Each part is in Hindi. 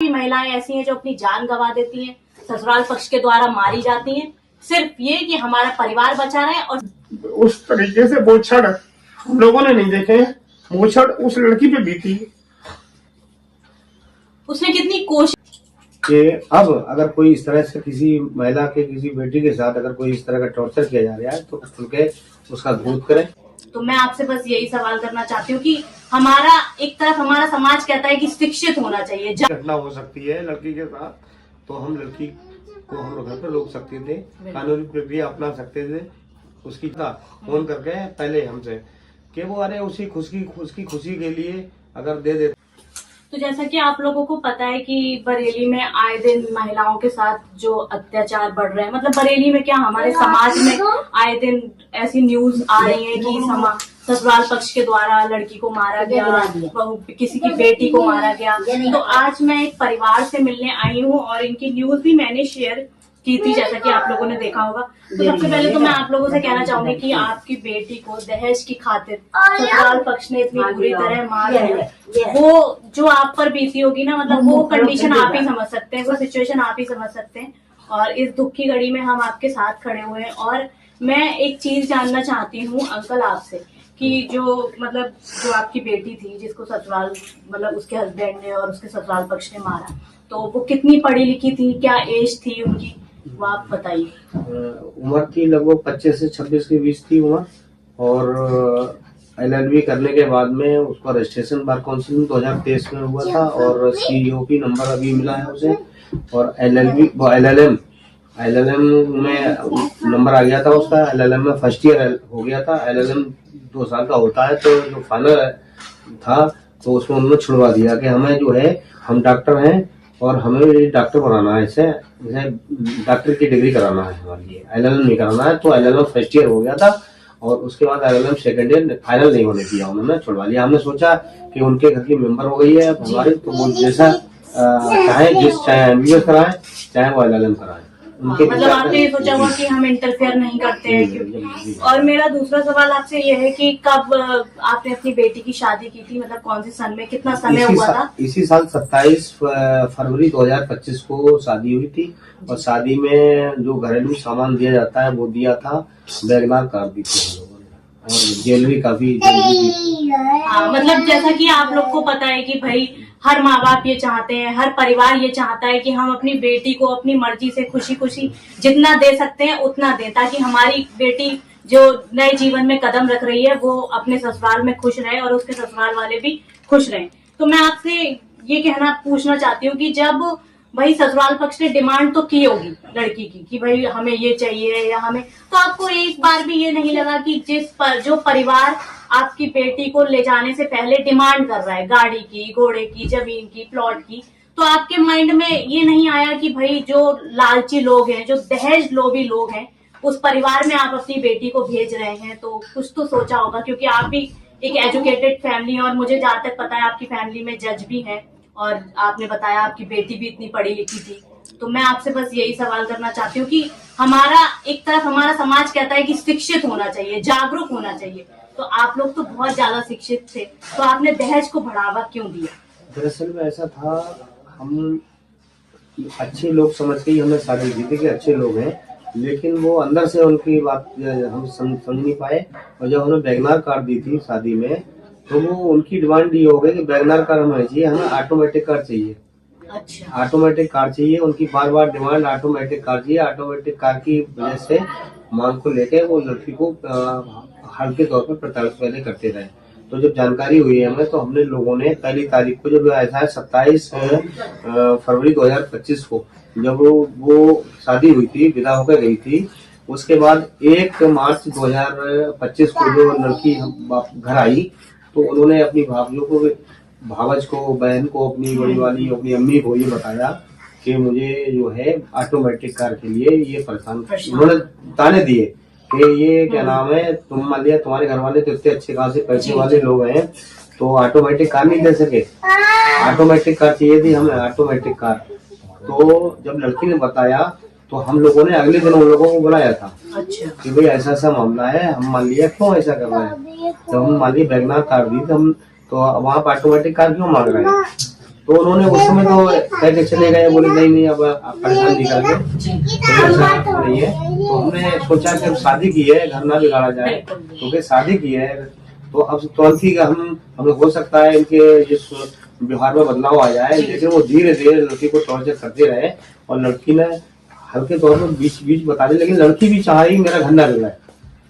सारी महिलाएं ऐसी हैं जो अपनी जान गंवा देती हैं, ससुराल पक्ष के द्वारा मारी जाती हैं, सिर्फ ये कि हमारा परिवार बचा रहे। और उस तरीके से वो क्षण हम लोगों ने नहीं देखे, वो क्षण उस लड़की पे बीती। उसने कितनी कोशिश कि अब अगर कोई इस तरह से किसी महिला के किसी बेटी के साथ अगर कोई इस तरह का टॉर्चर किया जा रहा है तो खुल के उसका विरोध करें। तो मैं आपसे बस यही सवाल करना चाहती हूँ कि हमारा एक तरफ हमारा समाज कहता है कि शिक्षित होना चाहिए। घटना हो सकती है लड़की के साथ, तो हम लड़की को हम लोग घर पर रोक सकते थे, कानूनी प्रक्रिया अपना सकते थे। उसकी फोन करके पहले हमसे कि वो अरे उसकी खुशी के लिए अगर दे दे। तो जैसा कि आप लोगों को पता है कि बरेली में आए दिन महिलाओं के साथ जो अत्याचार बढ़ रहे हैं, मतलब बरेली में क्या हमारे समाज में आए दिन ऐसी न्यूज आ रही है कि ससुराल पक्ष के द्वारा लड़की को मारा गया, किसी की बेटी को मारा गया। तो आज मैं एक परिवार से मिलने आई हूँ और इनकी न्यूज भी मैंने शेयर की थी, जैसा कि आप लोगों ने देखा होगा। तो सबसे पहले तो मैं आप लोगों से कहना चाहूंगी कि आपकी बेटी को दहेज की खातिर ससुराल पक्ष ने इतनी बुरी तरह मार है, वो जो आप पर बीती होगी ना, मतलब वो कंडीशन आप ही समझ सकते हैं, वो सिचुएशन आप ही समझ सकते हैं। और इस दुख की घड़ी में हम आपके साथ खड़े हुए हैं। और मैं एक चीज जानना चाहती हूँ अंकल आपसे कि जो आपकी बेटी थी जिसको ससुराल मतलब उसके हस्बैंड ने और उसके ससुराल पक्ष ने मारा, तो वो कितनी पढ़ी लिखी थी, क्या एज थी उनकी, वो आप बताइए। उम्र थी लगभग 25 से 26 के बीच थी उम्र। और LLB करने के बाद में उसका रजिस्ट्रेशन बार काउंसिल 2023 में हुआ था और CEOP नंबर अभी मिला है उसे। और LLM में नंबर आ गया था उसका। LLM में फर्स्ट ईयर हो गया था। LLM 2 साल का होता है, तो जो फाइनल था तो उसमें उन्होंने छुड़वा दिया कि हमें जो है हम डॉक्टर हैं और हमें डॉक्टर बनाना है, इसे डॉक्टर की डिग्री कराना है हमारे लिए, LLM नहीं कराना है। तो LLM फर्स्ट ईयर हो गया था और उसके बाद LLM सेकंड ईयर फाइनल नहीं होने दिया, उन्होंने छुड़वा लिया। हमने सोचा कि उनके घर की मेंबर हो गई है हमारे, तो वो जैसा चाहे MBBS कराएं चाहे वो LLM कराएं। मतलब आपने ये सोचा हुआ कि हम इंटरफेयर नहीं करते हैं। और मेरा दूसरा सवाल आपसे ये है कि कब आपने अपनी बेटी की शादी की थी, मतलब कौन से सन में, कितना समय हुआ था? इसी साल 27 फरवरी 2025 को शादी हुई थी। और शादी में जो घरेलू सामान दिया जाता है वो दिया था, वैगनार कार दी थी हम लोगों ने, और ज्वेलरी काफी दी थी। मतलब जैसा कि आप लोग को पता है कि भाई हर माँ बाप ये चाहते हैं, हर परिवार ये चाहता है कि हम अपनी बेटी को अपनी मर्जी से खुशी खुशी जितना दे सकते हैं उतना दें, ताकि हमारी बेटी जो नए जीवन में कदम रख रही है वो अपने ससुराल में खुश रहे और उसके ससुराल वाले भी खुश रहें। तो मैं आपसे ये पूछना चाहती हूँ कि जब भाई ससुराल पक्ष ने डिमांड तो की होगी लड़की की कि भाई हमें ये चाहिए या हमें, तो आपको एक बार भी ये नहीं लगा कि जो परिवार आपकी बेटी को ले जाने से पहले डिमांड कर रहा है गाड़ी की, घोड़े की, जमीन की, प्लॉट की, तो आपके माइंड में ये नहीं आया कि भाई जो लालची लोग हैं, जो दहेज लोभी लोग हैं, उस परिवार में आप अपनी बेटी को भेज रहे हैं, तो कुछ तो सोचा होगा, क्योंकि आप भी एक एजुकेटेड फैमिली है और मुझे जहाँ तक पता है आपकी फैमिली में जज भी है और आपने बताया आपकी बेटी भी इतनी पढ़ी लिखी थी। तो मैं आपसे बस यही सवाल करना चाहती हूँ कि हमारा एक तरफ हमारा समाज कहता है कि शिक्षित होना चाहिए, जागरूक होना चाहिए, तो आप लोग तो बहुत ज्यादा शिक्षित थे, तो आपने दहेज को बढ़ावा क्यों दिया? दरअसल में ऐसा था, हम अच्छे लोग समझ के ही हमने शादी की थी कि अच्छे लोग हैं, लेकिन वो अंदर से उनकी बात हम समझ नहीं पाए। और जब हमने वैगनार कार दी थी शादी में, तो वो उनकी डिमांड ये हो गई कि वैगनार कार हमें चाहिए, हमें ऑटोमेटिक कार चाहिए। अच्छा, ऑटोमेटिक कार चाहिए, उनकी बार बार डिमांड ऑटोमेटिक कार चाहिए। ऑटोमेटिक कार की वजह से मांग को लेकर वो लड़की को हल्के तौर पर प्रताड़ित पहले करते रहे। तो जब जानकारी हुई हमें, तो हमने लोगों ने पहली तारीख को, जब ऐसा है 27 फरवरी 2025 को जब वो शादी हुई थी, विदा होकर गई थी, उसके बाद 1 मार्च 2025 को जो लड़की घर आई, तो उन्होंने अपनी भाभियों को, भावज को, बहन को, अपनी बड़ी वाली, अपनी अम्मी को ये बताया कि मुझे जो है ऑटोमेटिक कार के लिए ये परेशान, उन्होंने ताने दिए कि ये क्या नाम है, तुम मान लिया तुम्हारे घर वाले तो इतने अच्छे खासे पैसे वाले लोग हैं, तो ऑटोमेटिक कार नहीं दे सके, ऑटोमेटिक कार चाहिए थी हमें, ऑटोमेटिक कार। तो जब लड़की ने बताया, तो हम लोगों ने अगले दिन उन लोगों को बुलाया था। अच्छा, कि भाई ऐसा ऐसा मामला है, हम मान लिया क्यों ऐसा कर रहे हैं, तो हम मान लिया वैगनार कार दी, तो हम तो वहाँ पर ऑटोमेटिक कार क्यों मांग रहे हैं। तो उन्होंने उस समय तो कह के चले गए, बोले नहीं अब आप परेशान नहीं करेंगे, तो ऐसा नहीं है। तो हमने सोचा कि अब शादी की है, घर ना बिगाड़ा जाए, क्योंकि शादी की है तो अब तुरंत ही हम हो सकता है इनके जिस व्यवहार में बदलाव आ जाए, लेकिन वो धीरे धीरे लड़की को टॉर्चर करते रहे और लड़की ने हल्के तौर पर बीच बीच बताने लगी, लड़की भी चाह रही मेरा घर ना बिगड़े।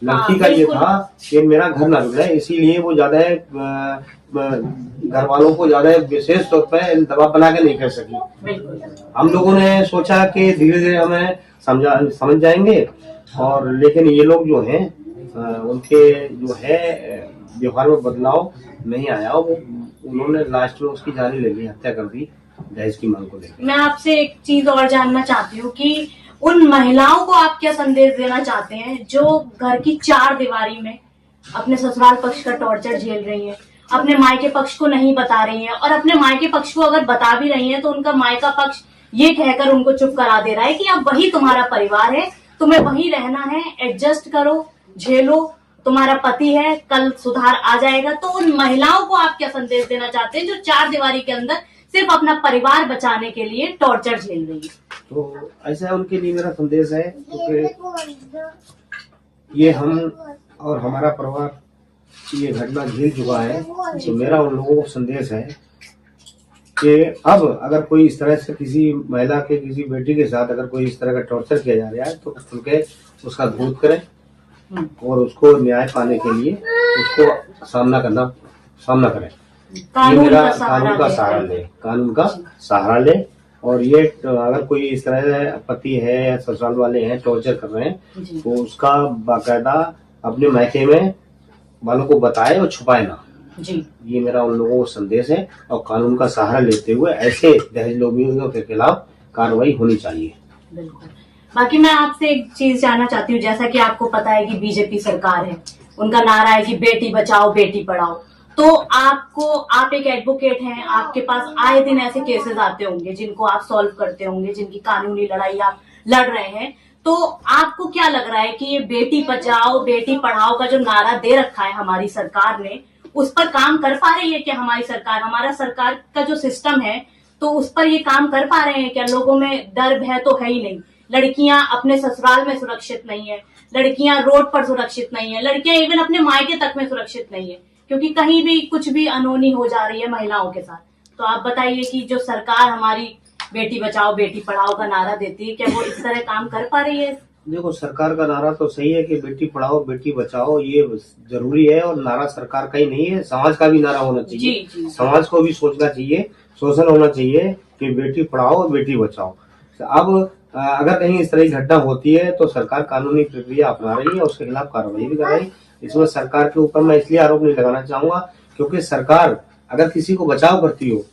लड़की का ये था कि मेरा घर ना बिगड़े, इसीलिए वो ज्यादा घर वालों को ज्यादा विशेष तौर पर दबाव बना के नहीं कर सकी। हम लोगों ने सोचा कि धीरे धीरे हमें समझ जाएंगे, और लेकिन ये लोग जो हैं उनके जो है व्यवहार में बदलाव नहीं आया, वो उन्होंने लास्ट में उसकी जान ही ले ली, हत्या कर दी दहेज की मांग को लेकर। मैं आपसे एक चीज और जानना चाहती हूँ कि उन महिलाओं को आप क्या संदेश देना चाहते हैं जो घर की चार दीवारी में अपने ससुराल पक्ष का टॉर्चर झेल रही हैं, अपने मायके पक्ष को नहीं बता रही हैं, और अपने मायके पक्ष को अगर बता भी रही हैं तो उनका मायका पक्ष ये कहकर उनको चुप करा दे रहा है कि अब वही तुम्हारा परिवार है, तुम्हें वही रहना है, एडजस्ट करो, झेलो, तुम्हारा पति है, कल सुधार आ जाएगा। तो उन महिलाओं को आप क्या संदेश देना चाहते हैं जो चार दीवारी के अंदर सिर्फ अपना परिवार बचाने के लिए टॉर्चर झेल रही है? तो ऐसा उनके लिए मेरा संदेश है, क्योंकि ये हम और हमारा परिवार ये घटना झेल चुका है, तो मेरा उन लोगों को संदेश है कि अब अगर कोई इस तरह से किसी महिला के किसी बेटी के साथ अगर कोई इस तरह का टॉर्चर किया जा रहा है तो खुल के उसका विरोध करें और उसको न्याय पाने के लिए उसको सामना करें। ये मेरा कानून का सहारा ले। और ये अगर कोई इस तरह से पति है या ससुराल वाले हैं टॉर्चर कर रहे हैं तो उसका बाकायदा अपने मायके में वालों को बताए और छुपाए ना जी। ये मेरा उन लोगों को संदेश है, और कानून का सहारा लेते हुए ऐसे दहेज लोभियों के खिलाफ कार्रवाई होनी चाहिए। बिल्कुल। बाकी मैं आपसे एक चीज जानना चाहती हूँ, जैसा कि आपको पता है कि बीजेपी सरकार है, उनका नारा है कि बेटी बचाओ बेटी पढ़ाओ, तो आप एक एडवोकेट हैं, आपके पास आए दिन ऐसे केसेस आते होंगे जिनको आप सॉल्व करते होंगे, जिनकी कानूनी लड़ाई आप लड़ रहे हैं, तो आपको क्या लग रहा है कि ये बेटी बचाओ बेटी पढ़ाओ का जो नारा दे रखा है हमारी सरकार ने, उस पर काम कर पा रही है क्या हमारी सरकार? हमारा सरकार का जो सिस्टम है तो उस पर ये काम कर पा रहे हैं क्या? लोगों में डर भय तो है ही नहीं, लड़कियां अपने ससुराल में सुरक्षित नहीं है, लड़कियां रोड पर सुरक्षित नहीं है, लड़कियां इवन अपने मायके तक में सुरक्षित नहीं है, क्योंकि कहीं भी कुछ भी अनहोनी हो जा रही है महिलाओं के साथ। तो आप बताइए कि जो सरकार हमारी बेटी बचाओ बेटी पढ़ाओ का नारा देती है, क्या वो इस तरह काम कर पा रही है? देखो, सरकार का नारा तो सही है कि बेटी पढ़ाओ बेटी बचाओ, ये जरूरी है, और नारा सरकार का ही नहीं है, समाज का भी नारा होना चाहिए। जी। समाज को भी सोचना चाहिए, सोशल होना चाहिए कि बेटी पढ़ाओ बेटी बचाओ। अब अगर कहीं इस तरह की घटना होती है तो सरकार कानूनी प्रक्रिया अपना रही है, उसके खिलाफ कार्रवाई भी कर रही है। इसमें सरकार के ऊपर मैं इसलिए आरोप नहीं लगाना चाहूंगा क्योंकि सरकार अगर किसी को बचाव करती हो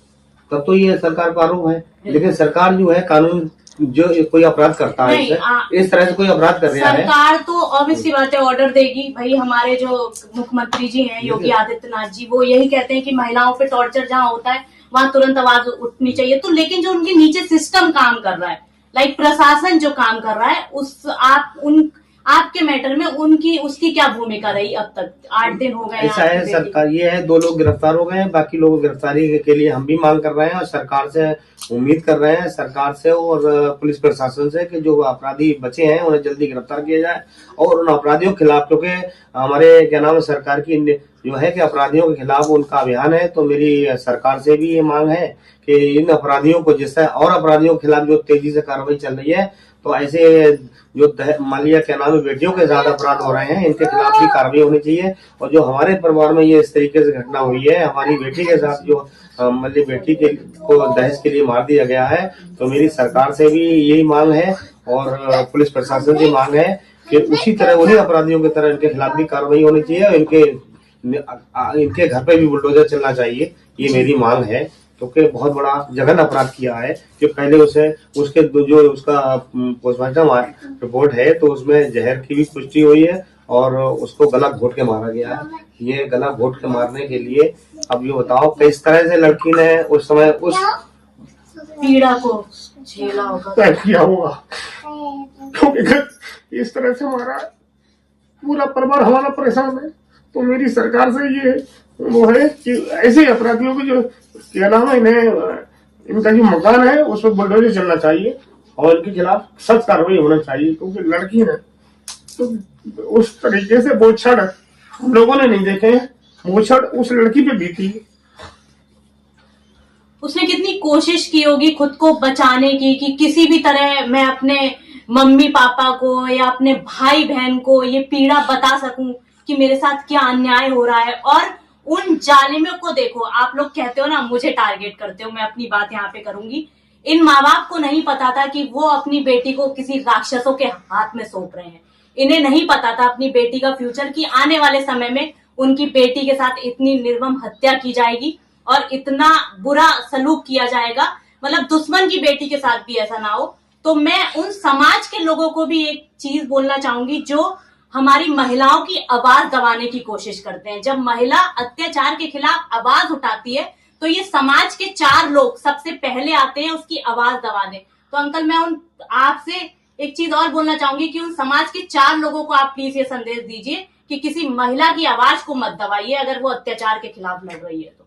तब तो ये सरकार का आरोप है, लेकिन सरकार जो है कानून जो कोई अपराध करता है इस तरह से कोई अपराध कर रहा है, सरकार तो ऑब्वियसली बात है ऑर्डर देगी। भाई हमारे जो मुख्यमंत्री जी हैं योगी आदित्यनाथ जी, वो यही कहते हैं कि महिलाओं पे टॉर्चर जहाँ होता है वहां तुरंत आवाज उठनी चाहिए। तो लेकिन जो उनके नीचे सिस्टम काम कर रहा है, लाइक प्रशासन जो काम कर रहा है, आपके मैटर में उसकी क्या भूमिका रही? अब तक 8 दिन हो गए। ऐसा है, सरकार ये है 2 लोग गिरफ्तार हो गए हैं, बाकी लोगों की गिरफ्तारी के लिए हम भी मांग कर रहे हैं और सरकार से उम्मीद कर रहे हैं, सरकार से और पुलिस प्रशासन से कि जो अपराधी बचे हैं उन्हें जल्दी गिरफ्तार किया जाए और उन अपराधियों के खिलाफ, क्योंकि हमारे क्या नाम है सरकार की जो है कि अपराधियों के खिलाफ उनका अभियान है, तो मेरी सरकार से भी ये मांग है कि इन अपराधियों को जिससे और अपराधियों के खिलाफ जो तेजी से कार्रवाई चल रही है, तो ऐसे जो मान लिया क्या नाम है बेटियों के ज्यादा अपराध हो रहे हैं, इनके खिलाफ भी कार्रवाई होनी चाहिए। और जो हमारे परिवार में ये इस तरीके से घटना हुई है, हमारी बेटी के साथ जो मतलब बेटी को दहेज के लिए मार दिया गया है, तो मेरी सरकार से भी यही मांग है और पुलिस प्रशासन से मांग है कि उसी तरह उन्हीं अपराधियों की तरह इनके खिलाफ भी कार्रवाई होनी चाहिए और इनके घर पे भी बुलडोजर चलना चाहिए, ये मेरी मांग है। क्योंकि बहुत बड़ा जघन्य अपराध किया है कि पहले उसके जो उसका पोस्टमार्टम रिपोर्ट है तो उसमें जहर की भी पुष्टि हुई है और उसको गला घोट के मारा गया है। ये गला घोट के मारने के लिए अब ये बताओ किस तरह से लड़की ने उस समय उस पीड़ा को झेला होगा, तय किया होगा, क्योंकि इस तरह से हमारा पूरा परिवार हमारा परेशान है। तो मेरी सरकार से ये वो है कि ऐसे अपराधियों को जो क्या नाम है इन्हें इनका जो मकान है उस पर बुलडोजर चलना चाहिए और इनके खिलाफ सख्त कार्रवाई होना चाहिए, क्योंकि लड़की ने तो उस तरीके से बोछड़ हम लोगों ने नहीं देखे हैं, बोछड़ उस लड़की पे बीती। उसने कितनी कोशिश की होगी खुद को बचाने की कि किसी भी तरह मैं अपने मम्मी पापा को या अपने भाई बहन को ये पीड़ा बता सकूं कि मेरे साथ क्या अन्याय हो रहा है। और उन जालिमों को देखो, आप लोग कहते हो ना मुझे टारगेट करते हो, मैं अपनी बात यहाँ पे करूंगी। इन माँ बाप को नहीं पता था कि वो अपनी बेटी को किसी राक्षसों के हाथ में सौंप रहे हैं। इन्हें नहीं पता था अपनी बेटी का फ्यूचर, कि आने वाले समय में उनकी बेटी के साथ इतनी निर्मम हत्या की जाएगी और इतना बुरा सलूक किया जाएगा, मतलब दुश्मन की बेटी के साथ भी ऐसा ना हो। तो मैं उन समाज के लोगों को भी एक चीज बोलना चाहूंगी जो हमारी महिलाओं की आवाज दबाने की कोशिश करते हैं। जब महिला अत्याचार के खिलाफ आवाज उठाती है तो ये समाज के 4 लोग सबसे पहले आते हैं उसकी आवाज दबाने। तो अंकल, मैं उन आपसे एक चीज और बोलना चाहूंगी कि उन समाज के 4 लोगों को आप प्लीज ये संदेश दीजिए कि किसी महिला की आवाज को मत दबाइए अगर वो अत्याचार के खिलाफ लड़ रही है तो।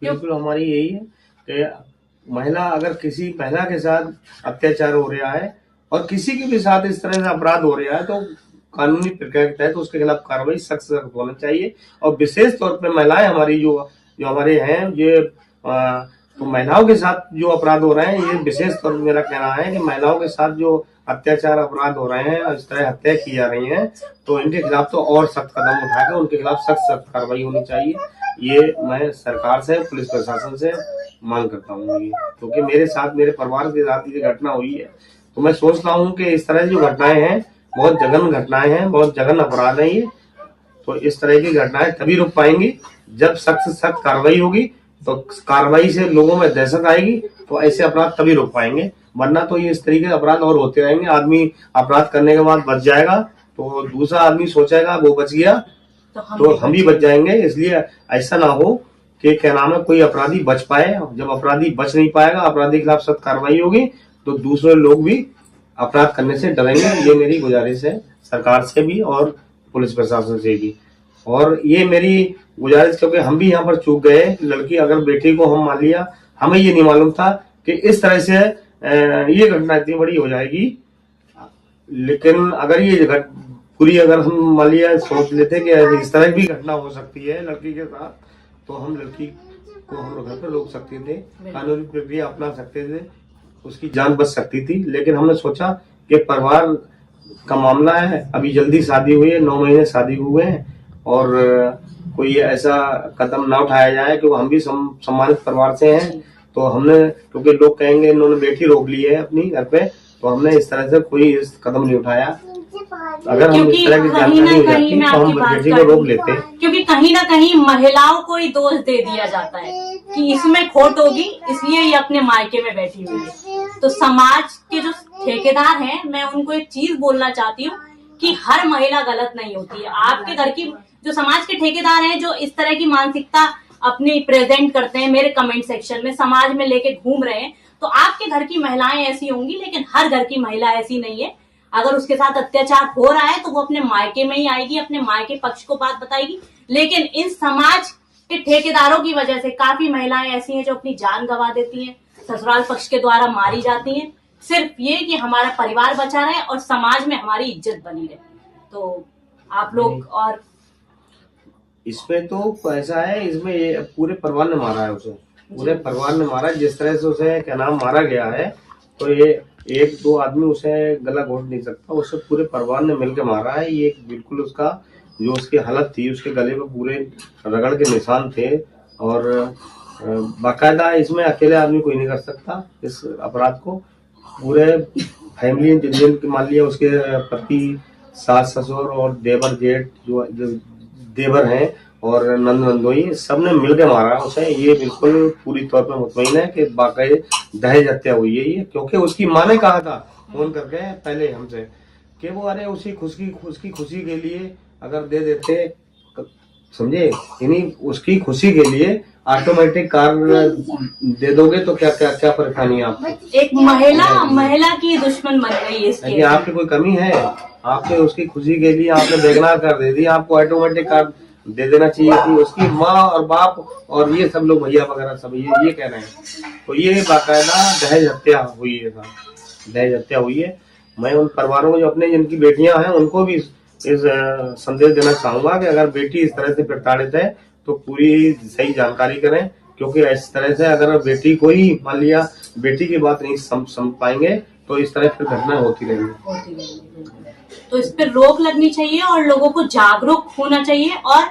बिल्कुल हमारी यही है कि महिला, अगर किसी महिला के साथ अत्याचार हो रहा है और किसी के भी साथ इस तरह से अपराध हो रहा है तो कानूनी प्रक्रिया के तहत उसके खिलाफ कार्रवाई सख्त सख्त होना चाहिए। और विशेष तौर पर महिलाएं हमारी जो हमारे हैं ये तो महिलाओं के साथ जो अपराध हो रहे हैं, ये विशेष तौर पर मेरा कहना है कि महिलाओं के साथ जो अत्याचार अपराध हो रहे हैं, इस तरह हत्या की जा रही है, तो इनके खिलाफ तो और सख्त कदम उठाकर उनके खिलाफ सख्त कार्रवाई होनी चाहिए। ये मैं सरकार से, पुलिस प्रशासन से मांग करता हूँ, क्योंकि मेरे साथ, मेरे परिवार के साथ ये घटना हुई है। तो मैं सोचता हूँ कि इस तरह की जो घटनाएं हैं बहुत जघन्य घटनाएं हैं, बहुत जघन्य अपराध है ये। तो इस तरह की घटनाएं तभी रुक पाएंगी जब सख्त से सख्त कार्रवाई होगी। तो कार्रवाई से लोगों में दहशत आएगी तो ऐसे अपराध तभी रुक पाएंगे, वरना तो ये इस तरीके के अपराध और होते रहेंगे। आदमी अपराध करने के बाद बच जाएगा तो दूसरा आदमी सोचेगा वो बच गया तो हम भी बच जाएंगे। इसलिए ऐसा ना हो कि क्या नाम है, कोई अपराधी बच पाए। जब अपराधी बच नहीं पाएगा, अपराधी के खिलाफ सख्त कार्रवाई होगी तो दूसरे लोग भी अपराध करने से डरेंगे। ये मेरी गुजारिश है सरकार से भी और पुलिस प्रशासन से भी। और ये मेरी गुजारिश, क्योंकि हम भी यहाँ पर चूक गए। लड़की, अगर बेटी को हम मान लिया, हमें ये नहीं मालूम था कि इस तरह से ये घटना इतनी बड़ी हो जाएगी। लेकिन अगर ये पूरी, अगर हम मान लिया सोच लेते कि इस तरह की घटना हो सकती है लड़की के साथ, तो हम लड़की को हम घर पर रोक सकते थे, कानूनी प्रक्रिया अपना सकते थे, उसकी जान बच सकती थी। लेकिन हमने सोचा कि परिवार का मामला है, अभी जल्दी शादी हुई है, 9 महीने शादी हुए हैं, और कोई ऐसा कदम ना उठाया जाए कि हम भी सम्मानित परिवार से हैं। तो हमने, क्योंकि लोग कहेंगे इन्होंने बेटी रोक ली है अपनी घर पे, तो हमने इस तरह से कोई कदम नहीं उठाया। अगर हम इस तरह की जानकारी हो जाती तो हम बेटी को रोक लेते। क्योंकि कहीं ना कहीं महिलाओं को ही दोष दे दिया जाता है कि इसमें खोट होगी इसलिए ये अपने मायके में बैठी हुई है। तो समाज के जो ठेकेदार हैं, मैं उनको एक चीज बोलना चाहती हूँ कि हर महिला गलत नहीं होती है। आपके घर की जो समाज के ठेकेदार हैं जो इस तरह की मानसिकता अपनी प्रेजेंट करते हैं मेरे कमेंट सेक्शन में, समाज में लेके घूम रहे हैं, तो आपके घर की महिलाएं ऐसी होंगी, लेकिन हर घर की महिला ऐसी नहीं है। अगर उसके साथ अत्याचार हो रहा है तो वो अपने मायके में ही आएगी, अपने मायके पक्ष को बात बताएगी। लेकिन इन समाज के ठेकेदारों की वजह से काफी महिलाएं ऐसी हैं जो अपनी जान गंवा देती हैं, ससुराल पक्ष के द्वारा मारी जाती हैं, सिर्फ ये कि हमारा परिवार बचा रहे और समाज में हमारी इज्जत बनी रहे। तो आप लोग, और इसमें तो ऐसा है, इसमें ये पूरे परिवार ने मारा है उसे, पूरे परिवार ने मारा। जिस तरह से उसे क्या नाम मारा गया है, तो ये 1-2 आदमी उसे गला घोट नहीं सकता, उसे पूरे परिवार ने मिलकर मारा है। ये बिल्कुल उसका जो उसकी हालत थी, उसके गले पे पूरे रगड़ के निशान थे, और बाकायदा इसमें अकेले आदमी कोई नहीं कर सकता इस अपराध को। पूरे फैमिली जिन मान लिया उसके पति, सास ससुर और देवर जेठ, जो देवर हैं और नंद नंदोई, सबने मिलकर मारा उसे। ये बिल्कुल पूरी तौर पर मुतमईन है कि वाकई दहेज हत्या हुई है ये, क्योंकि उसकी माँ ने कहा था फोन करके पहले हमसे कि वो अरे उसकी खुशी के लिए अगर दे देते, समझे, यानी उसकी खुशी के लिए ऑटोमेटिक कार दे दोगे तो क्या क्या क्या परेशानी है आपको। एक महिला की दुश्मन बन गई है इसके। आपकी कोई कमी है, आपने उसकी खुशी के लिए आपने बेगनार कर दे दी, आपको ऑटोमेटिक कार दे देना चाहिए कि उसकी माँ और बाप और ये सब लोग भैया वगैरह सब ये कह रहे हैं। तो ये बाकायदा दहेज हत्या हुई है साहब, दहेज हत्या हुई है। मैं उन परिवारों को जो अपने जिनकी बेटियां हैं उनको भी इस संदेश देना चाहूंगा कि अगर बेटी इस तरह से प्रताड़ित है तो पूरी सही जानकारी करें, क्योंकि इस तरह से अगर बेटी को ही मान लिया बेटी की बात नहीं समझ पाएंगे तो इस तरह फिर घटना होती रहेगी। तो इस पर रोक लगनी चाहिए और लोगों को जागरूक होना चाहिए और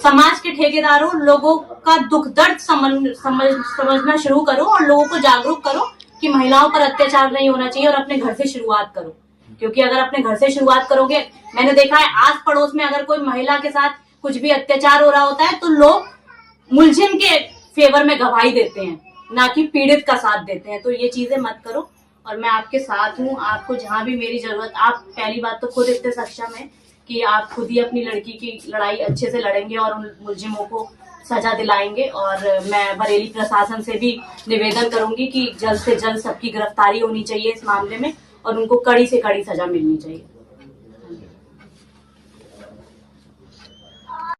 समाज के ठेकेदारों लोगों का दुख दर्द समझना शुरू करो और लोगों को जागरूक करो कि महिलाओं पर अत्याचार नहीं होना चाहिए और अपने घर से शुरुआत करो। क्योंकि अगर अपने घर से शुरुआत करोगे, मैंने देखा है आस पड़ोस में अगर कोई महिला के साथ कुछ भी अत्याचार हो रहा होता है तो लोग मुलजिम के फेवर में गवाही देते हैं, ना कि पीड़ित का साथ देते हैं। तो ये चीजें मत करो और मैं आपके साथ हूँ। आपको जहाँ भी मेरी जरूरत, आप पहली बात तो खुद इतने सक्षम है कि आप खुद ही अपनी लड़की की लड़ाई अच्छे से लड़ेंगे और उन मुलजिमों को सजा दिलाएंगे। और मैं बरेली प्रशासन से भी निवेदन करूंगी कि जल्द से जल्द सबकी गिरफ्तारी होनी चाहिए इस मामले में और उनको कड़ी से कड़ी सजा मिलनी चाहिए।